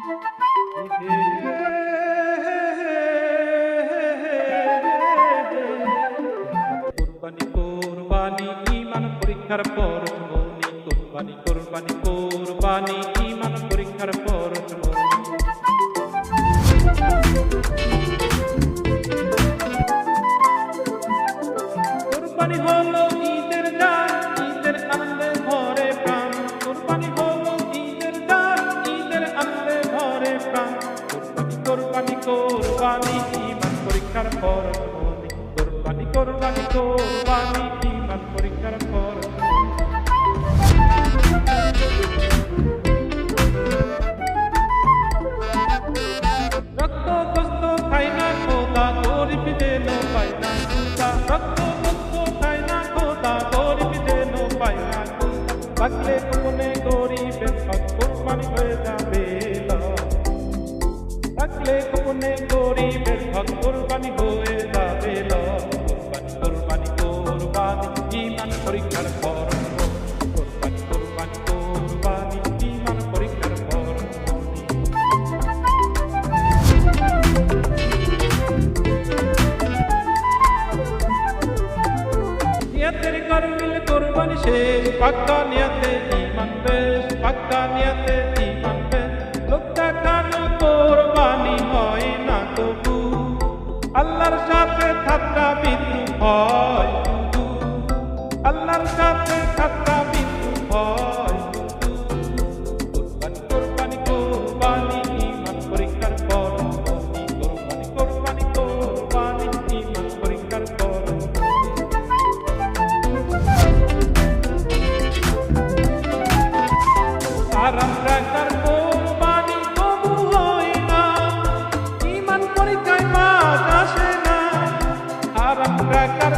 কুরবানি কুরবানি ঈমান পরীক্ষার পরশ মনি, কুরবানি কুরবানি কুরবানি ঈমান পরীক্ষার পরশ মনি। কুরবানি হলো ঈদের গান, ঈদের আনন্দে ভরে প্রাণ। কুরবানি হলো ঈদের গান, ঈদের আনন্দে ভরে প্রাণ। কুরবানি কুরবানি কুরবানি ঈমান পরীক্ষার পরশ মনি, কুরবানি কুরবানি কুরবানি ঈমান পরীক্ষার পরশ মনি। রক্ত গোস্ত খাই না খোদা, গরিব যেন পায় না খোদা। রক্ত গোস্ত খাই না খোদা, গরিব যেন পায় না খোদা। থাকলে গোপনে গরিবের হক কুরবানি হয়ে যাবে লস। থাকলে গোপনে গরিবের হক কুরবানি হয়ে যাবে লস। কুরবানি কুরবানি কুরবানি ঈমান পরীক্ষার পরশ মনি, কুরবানি কুরবানি কুরবানি ঈমান পরীক্ষার পরশ মনি। নিয়তের গরমিল কুরবানি শেষ, পাক্কা নিয়তে ঈমান বেশ, পাক্কা নিয়তে ঈমান বেশ। লোক দেখানো কুরবানি হয় না তবু, আল্লাহর সাথে ঠাট্টা বিদ্রুপ হয় শুধু। আল্লাহর সাথে ঠাট্টা বিদ্রুপ হয় শুধু। কুরবানি কুরবানি কুরবানি ঈমান পরীক্ষার পরশ মনি, কুরবানি কুরবানি কুরবানি ঈমান পরীক্ষার পরশ মনি। হারাম টাকার কোরবানি কবু হয় না, ঈমান পরীক্ষায় বাদ আসে না। হারাম টাকার